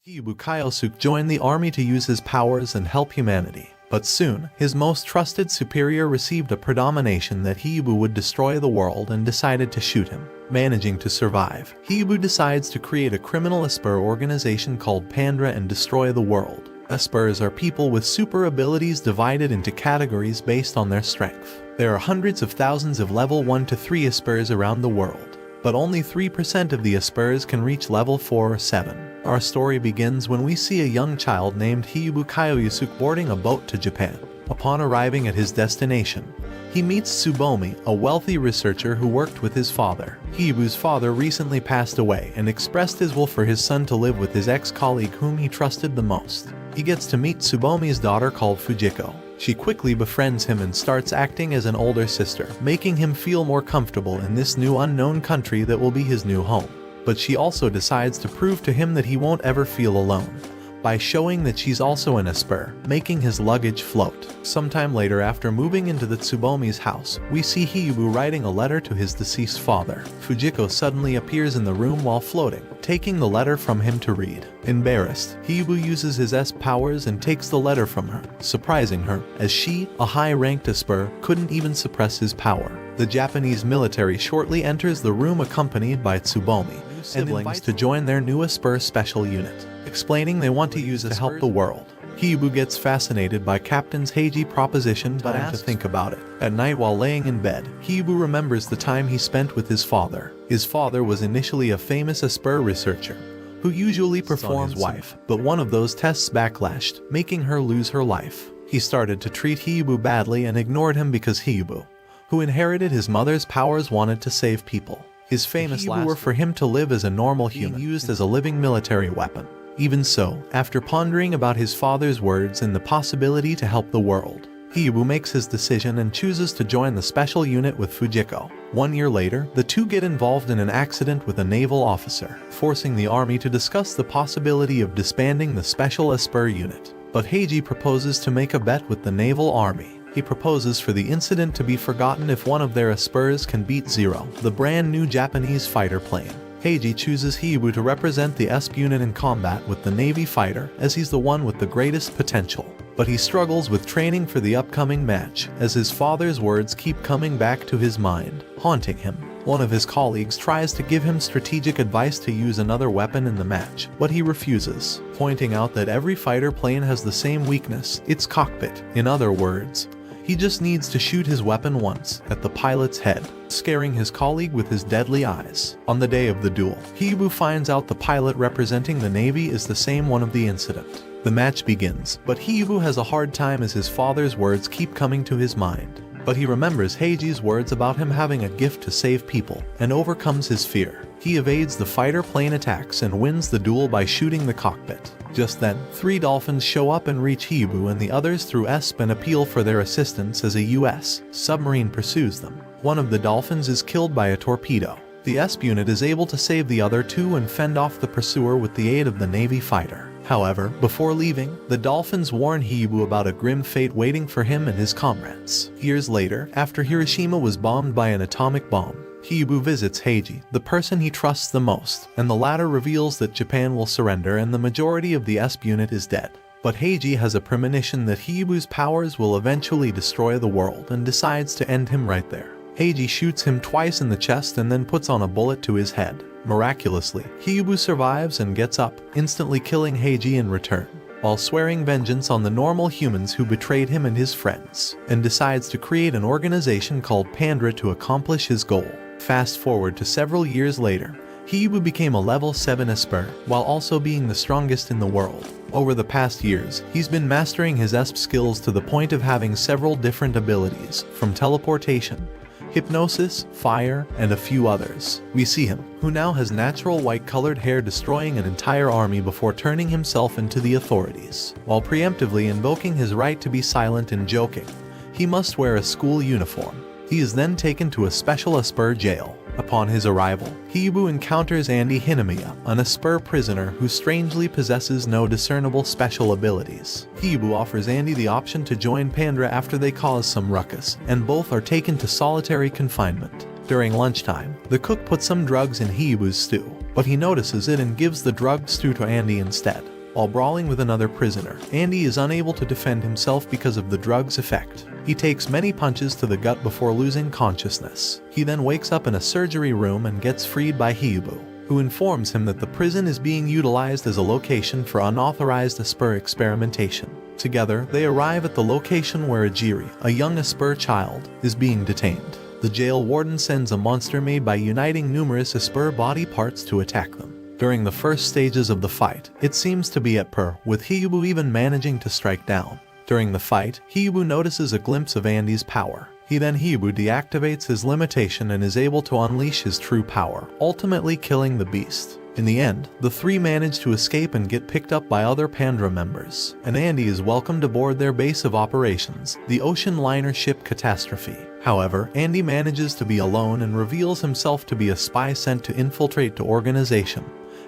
Hiyubu Kyosuke joined the army to use his powers and help humanity. But soon, his most trusted superior received a predomination that Hiyubu would destroy the world and decided to shoot him. Managing to survive, Hiyubu decides to create a criminal Esper organization called Pandra and destroy the world. Espers are people with super abilities divided into categories based on their strength. There are hundreds of thousands of level 1 to 3 Espers around the world, but only 3% of the Espers can reach level 4 or 7. Our story begins when we see a young child named Hiyubu Kyosuke boarding a boat to Japan. Upon arriving at his destination, he meets Tsubomi, a wealthy researcher who worked with his father. Hiyubu's father recently passed away and expressed his will for his son to live with his ex-colleague whom he trusted the most. He gets to meet Tsubomi's daughter called Fujiko. She quickly befriends him and starts acting as an older sister, making him feel more comfortable in this new unknown country that will be his new home. But she also decides to prove to him that he won't ever feel alone, by showing that she's also an Esper, making his luggage float. Sometime later, after moving into the Tsubomi's house, we see Hiyubu writing a letter to his deceased father. Fujiko suddenly appears in the room while floating, taking the letter from him to read. Embarrassed, Hiyubu uses his S powers and takes the letter from her, surprising her, as she, a high-ranked Esper, couldn't even suppress his power. The Japanese military shortly enters the room accompanied by Tsubomi and invites to join their new Esper special unit, explaining they want to use it to help the world. Hiyubu gets fascinated by Captain Heiji's proposition but asks to think about it. At night while laying in bed, Hiyubu remembers the time he spent with his father. His father was initially a famous Esper researcher, who usually performed his wife, but one of those tests backlashed, making her lose her life. He started to treat Hiyubu badly and ignored him because Hiyubu, who inherited his mother's powers, wanted to save people. His famous last were for him to live as a normal human, used as a living military weapon. Even so, after pondering about his father's words and the possibility to help the world, Hiyubu makes his decision and chooses to join the special unit with Fujiko. 1 year later, the two get involved in an accident with a naval officer, forcing the army to discuss the possibility of disbanding the special Esper unit. But Heiji proposes to make a bet with the naval army. He proposes for the incident to be forgotten if one of their Espers can beat Zero, the brand new Japanese fighter plane. Heiji chooses Hiyubu to represent the Esp unit in combat with the Navy fighter, as he's the one with the greatest potential. But he struggles with training for the upcoming match, as his father's words keep coming back to his mind, haunting him. One of his colleagues tries to give him strategic advice to use another weapon in the match, but he refuses, pointing out that every fighter plane has the same weakness, its cockpit. In other words, he just needs to shoot his weapon once, at the pilot's head, scaring his colleague with his deadly eyes. On the day of the duel, Hiyubu finds out the pilot representing the Navy is the same one of the incident. The match begins, but Hiyubu has a hard time as his father's words keep coming to his mind. But he remembers Heiji's words about him having a gift to save people, and overcomes his fear. He evades the fighter plane attacks and wins the duel by shooting the cockpit. Just then, 3 dolphins show up and reach Hiyubu and the others through Esp and appeal for their assistance as a US submarine pursues them. One of the dolphins is killed by a torpedo. The Esp unit is able to save the other 2 and fend off the pursuer with the aid of the Navy fighter. However, before leaving, the dolphins warn Hiyubu about a grim fate waiting for him and his comrades. Years later, after Hiroshima was bombed by an atomic bomb, Hiyubu visits Heiji, the person he trusts the most, and the latter reveals that Japan will surrender and the majority of the Esp unit is dead. But Heiji has a premonition that Hiyubu's powers will eventually destroy the world and decides to end him right there. Heiji shoots him twice in the chest and then puts on a bullet to his head. Miraculously, Hiyubu survives and gets up, instantly killing Heiji in return, while swearing vengeance on the normal humans who betrayed him and his friends, and decides to create an organization called Pandra to accomplish his goal. Fast forward to several years later, Hiyubu became a level 7 Esper, while also being the strongest in the world. Over the past years, he's been mastering his Esp skills to the point of having several different abilities, from teleportation, hypnosis, fire, and a few others. We see him, who now has natural white-colored hair, destroying an entire army before turning himself into the authorities. While preemptively invoking his right to be silent and joking, he must wear a school uniform. He is then taken to a special Esper jail. Upon his arrival, Hiyubu encounters Andy Hinamiya, an Esper prisoner who strangely possesses no discernible special abilities. Hiyubu offers Andy the option to join Pandra after they cause some ruckus, and both are taken to solitary confinement. During lunchtime, the cook puts some drugs in Hiyubu's stew, but he notices it and gives the drugs to Andy instead. While brawling with another prisoner, Andy is unable to defend himself because of the drug's effect. He takes many punches to the gut before losing consciousness. He then wakes up in a surgery room and gets freed by Hyobu, who informs him that the prison is being utilized as a location for unauthorized Esper experimentation. Together, they arrive at the location where Ejiri, a young Esper child, is being detained. The jail warden sends a monster made by uniting numerous Esper body parts to attack them. During the first stages of the fight, it seems to be at par, with Hyobu even managing to strike down. During the fight, Hyobu notices a glimpse of Andy's power. Hyobu deactivates his limitation and is able to unleash his true power, ultimately killing the beast. In the end, the three manage to escape and get picked up by other Pandra members, and Andy is welcomed aboard their base of operations, the ocean liner ship Catastrophe. However, Andy manages to be alone and reveals himself to be a spy sent to infiltrate the organization,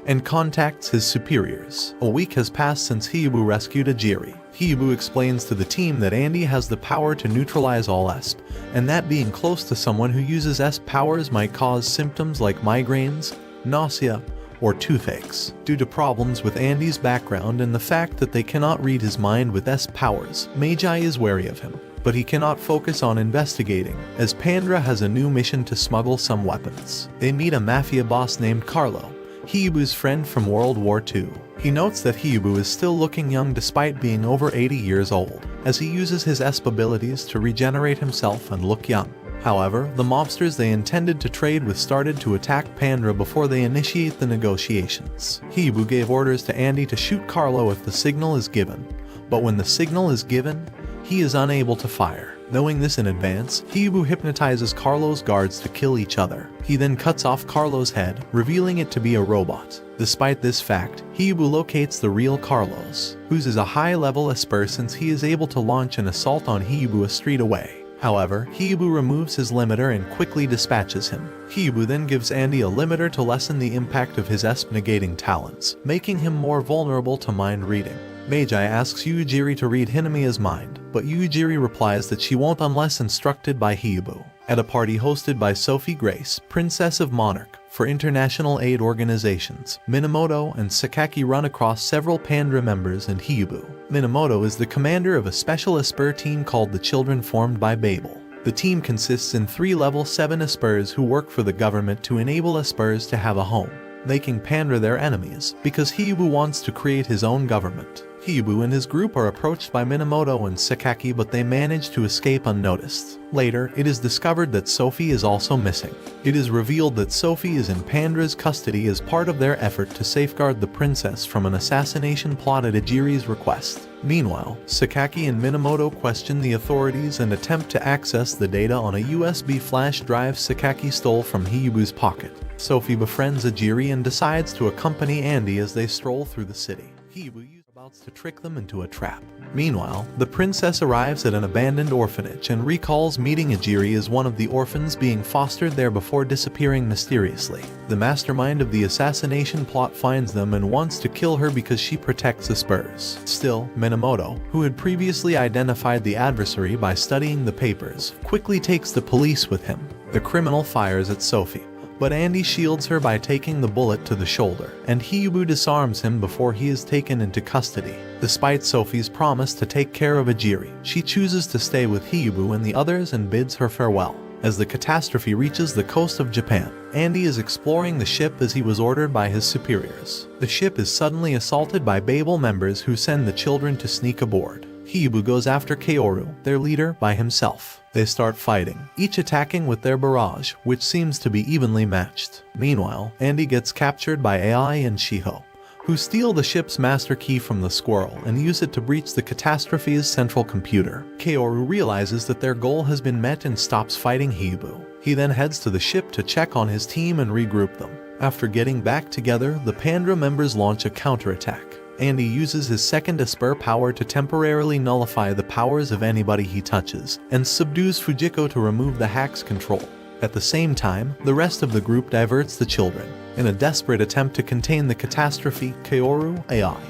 and contacts his superiors. A week has passed since Hyobu rescued Ejiri. Hyobu explains to the team that Andy has the power to neutralize all ESP, and that being close to someone who uses ESP powers might cause symptoms like migraines, nausea, or toothaches. Due to problems with Andy's background and the fact that they cannot read his mind with ESP powers, Magi is wary of him. But he cannot focus on investigating, as Pandra has a new mission to smuggle some weapons. They meet a mafia boss named Carlo, Hyobu's friend from World War II. He notes that Hyobu is still looking young despite being over 80 years old, as he uses his ESP abilities to regenerate himself and look young. However, the mobsters they intended to trade with started to attack Pandra before they initiate the negotiations. Hyobu gave orders to Andy to shoot Carlo if the signal is given, but when the signal is given, he is unable to fire. Knowing this in advance, Hyobu hypnotizes Carlo's guards to kill each other. He then cuts off Carlo's head, revealing it to be a robot. Despite this fact, Hyobu locates the real Carlos, whose is a high-level Esper since he is able to launch an assault on Hyobu a street away. However, Hyobu removes his limiter and quickly dispatches him. Hyobu then gives Andy a limiter to lessen the impact of his ESP negating talents, making him more vulnerable to mind reading. Magi asks Ejiri to read Hinamiya's mind, but Ejiri replies that she won't unless instructed by Hyobu. At a party hosted by Sophie Grace, Princess of Monarch, for international aid organizations, Minamoto and Sakaki run across several Pandra members and Hyobu. Minamoto is the commander of a special Esper team called the Children formed by Babel. The team consists in 3 level 7 Espers who work for the government to enable Espers to have a home, making Pandra their enemies, because Hyobu wants to create his own government. Hyobu and his group are approached by Minamoto and Sakaki, but they manage to escape unnoticed. Later, it is discovered that Sophie is also missing. It is revealed that Sophie is in Pandra's custody as part of their effort to safeguard the princess from an assassination plot at Ejiri's request. Meanwhile, Sakaki and Minamoto question the authorities and attempt to access the data on a USB flash drive Sakaki stole from Hyobu's pocket. Sophie befriends Ejiri and decides to accompany Andy as they stroll through the city. Hyobu about to trick them into a trap. Meanwhile, the princess arrives at an abandoned orphanage and recalls meeting Ejiri as one of the orphans being fostered there before disappearing mysteriously. The mastermind of the assassination plot finds them and wants to kill her because she protects the Spurs. Still, Minamoto, who had previously identified the adversary by studying the papers, quickly takes the police with him. The criminal fires at Sophie, but Andy shields her by taking the bullet to the shoulder, and Hyobu disarms him before he is taken into custody. Despite Sophie's promise to take care of Ejiri, she chooses to stay with Hyobu and the others and bids her farewell. As the catastrophe reaches the coast of Japan, Andy is exploring the ship as he was ordered by his superiors. The ship is suddenly assaulted by Babel members who send the children to sneak aboard. Hyobu goes after Kaoru, their leader, by himself. They start fighting, each attacking with their barrage, which seems to be evenly matched. Meanwhile, Andy gets captured by AI and Shiho, who steal the ship's master key from the squirrel and use it to breach the catastrophe's central computer. Kaoru realizes that their goal has been met and stops fighting Hyobu. He then heads to the ship to check on his team and regroup them. After getting back together, the Pandra members launch a counterattack. Andy uses his second Esper power to temporarily nullify the powers of anybody he touches, and subdues Fujiko to remove the hack's control. At the same time, the rest of the group diverts the children. In a desperate attempt to contain the catastrophe, Kaoru, AI,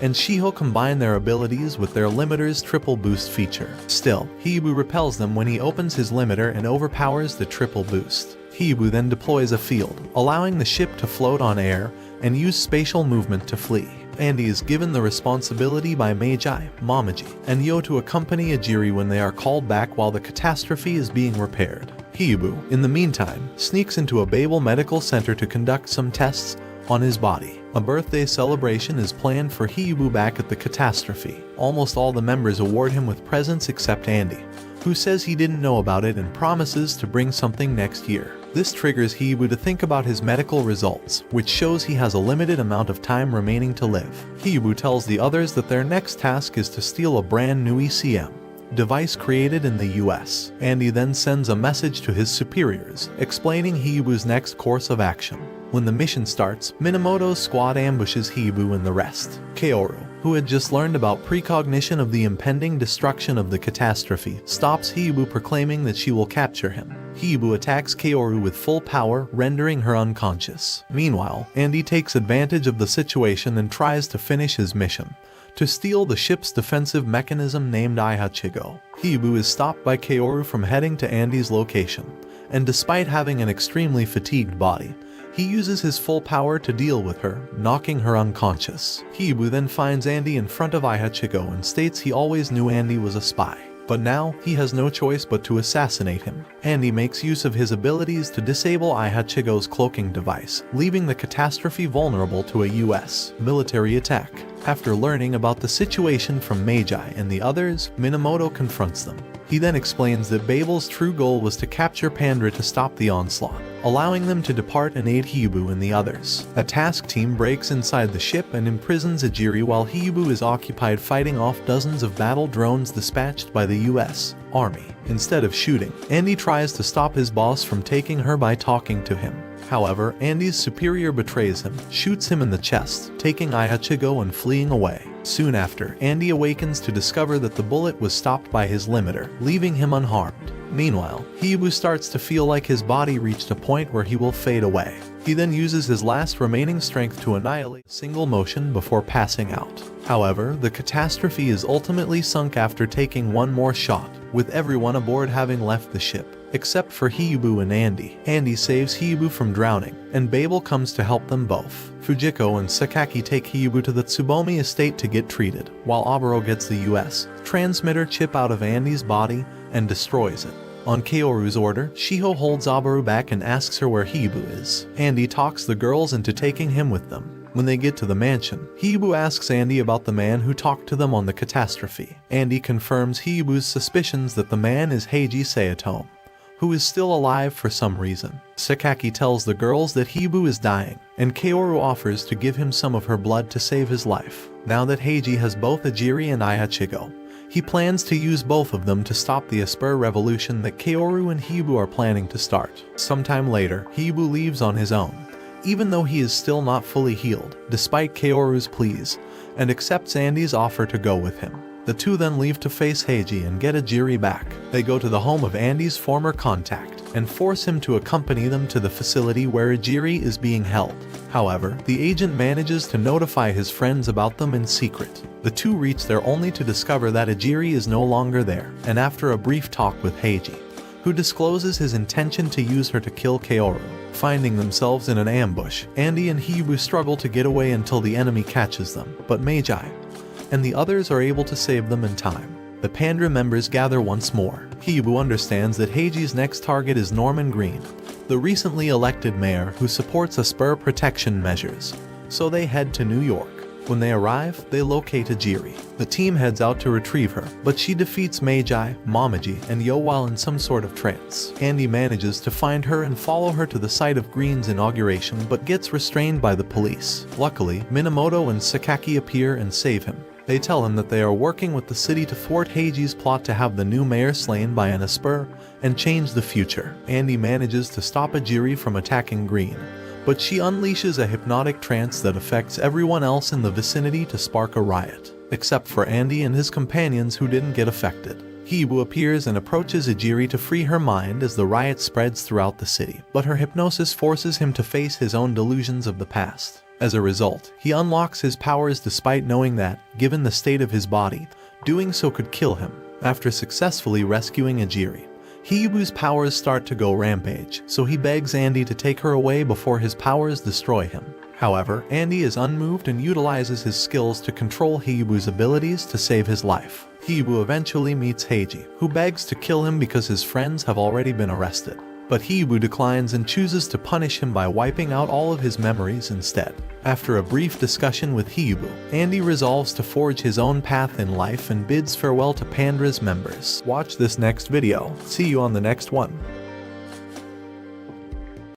and Shiho combine their abilities with their limiter's triple boost feature. Still, Hyobu repels them when he opens his limiter and overpowers the triple boost. Hibu then deploys a field, allowing the ship to float on air and use spatial movement to flee. Andy is given the responsibility by Meiji, Momiji, and Yo to accompany Ajiri when they are called back while the catastrophe is being repaired. Hibu, in the meantime, sneaks into a Babel medical center to conduct some tests on his body. A birthday celebration is planned for Hibu back at the catastrophe. Almost all the members award him with presents except Andy, who says he didn't know about it and promises to bring something next year. This triggers Hibu to think about his medical results, which shows he has a limited amount of time remaining to live. Hibu tells the others that their next task is to steal a brand new ECM device created in the US. Andy then sends a message to his superiors, explaining Hibu's next course of action. When the mission starts, Minamoto's squad ambushes Hibu and the rest. Kaoru, who had just learned about precognition of the impending destruction of the catastrophe, stops Hibu, proclaiming that she will capture him. Hibu attacks Kaoru with full power, rendering her unconscious. Meanwhile, Andy takes advantage of the situation and tries to finish his mission, to steal the ship's defensive mechanism named Ihachigo. Hibu is stopped by Kaoru from heading to Andy's location, and despite having an extremely fatigued body, he uses his full power to deal with her, knocking her unconscious. Hibu then finds Andy in front of Ihachigo and states he always knew Andy was a spy, but now he has no choice but to assassinate him. Andy makes use of his abilities to disable Ihachigo's cloaking device, leaving the catastrophe vulnerable to a US military attack. After learning about the situation from Meiji and the others, Minamoto confronts them. He then explains that Babel's true goal was to capture Pandra to stop the onslaught, allowing them to depart and aid Hibu and the others. A task team breaks inside the ship and imprisons Ajiri while Hibu is occupied fighting off dozens of battle drones dispatched by the US Army. Instead of shooting, Andy tries to stop his boss from taking her by talking to him. However, Andy's superior betrays him, shoots him in the chest, taking Ihachigo and fleeing away. Soon after, Andy awakens to discover that the bullet was stopped by his limiter, leaving him unharmed. Meanwhile, Hibu starts to feel like his body reached a point where he will fade away. He then uses his last remaining strength to annihilate a single motion before passing out. However, the catastrophe is ultimately sunk after taking one more shot, with everyone aboard having left the ship, except for Hibu and Andy. Andy saves Hibu from drowning, and Babel comes to help them both. Fujiko and Sakaki take Hibu to the Tsubomi estate to get treated, while Aburo gets the US transmitter chip out of Andy's body and destroys it. On Kaoru's order, Shiho holds Aburo back and asks her where Hibu is. Andy talks the girls into taking him with them. When they get to the mansion, Hibu asks Andy about the man who talked to them on the catastrophe. Andy confirms Hibu's suspicions that the man is Heiji Sayatome, who is still alive for some reason. Sakaki tells the girls that Hibu is dying, and Kaoru offers to give him some of her blood to save his life. Now that Heiji has both Ajiri and Ihachigo, he plans to use both of them to stop the Esper revolution that Kaoru and Hibu are planning to start. Sometime later, Hibu leaves on his own, even though he is still not fully healed, despite Kaoru's pleas, and accepts Andy's offer to go with him. The two then leave to face Heiji and get Ajiri back. They go to the home of Andy's former contact and force him to accompany them to the facility where Ajiri is being held. However, the agent manages to notify his friends about them in secret. The two reach there only to discover that Ajiri is no longer there, and after a brief talk with Heiji, who discloses his intention to use her to kill Kaoru. Finding themselves in an ambush, Andy and Hibu struggle to get away until the enemy catches them, but Meiji and the others are able to save them in time. The Pandra members gather once more. Hibu understands that Heiji's next target is Norman Green, the recently elected mayor who supports Esper protection measures, so they head to New York. When they arrive, they locate Ajiri. The team heads out to retrieve her, but she defeats Meiji, Momiji, and Yo while in some sort of trance. Andy manages to find her and follow her to the site of Green's inauguration, but gets restrained by the police. Luckily, Minamoto and Sakaki appear and save him. They tell him that they are working with the city to thwart Heiji's plot to have the new mayor slain by an Esper and change the future. Andy manages to stop Ajiri from attacking Green, but she unleashes a hypnotic trance that affects everyone else in the vicinity to spark a riot, except for Andy and his companions who didn't get affected. Hibu appears and approaches Ajiri to free her mind as the riot spreads throughout the city, but her hypnosis forces him to face his own delusions of the past. As a result, he unlocks his powers despite knowing that, given the state of his body, doing so could kill him. After successfully rescuing Ajiri, Hiyubu's powers start to go rampage, so he begs Andy to take her away before his powers destroy him. However, Andy is unmoved and utilizes his skills to control Hiyubu's abilities to save his life. Hiyubu eventually meets Heiji, who begs to kill him because his friends have already been arrested. But Hiyubu declines and chooses to punish him by wiping out all of his memories instead. After a brief discussion with Hiyubu, Andy resolves to forge his own path in life and bids farewell to Pandra's members. Watch this next video. See you on the next one.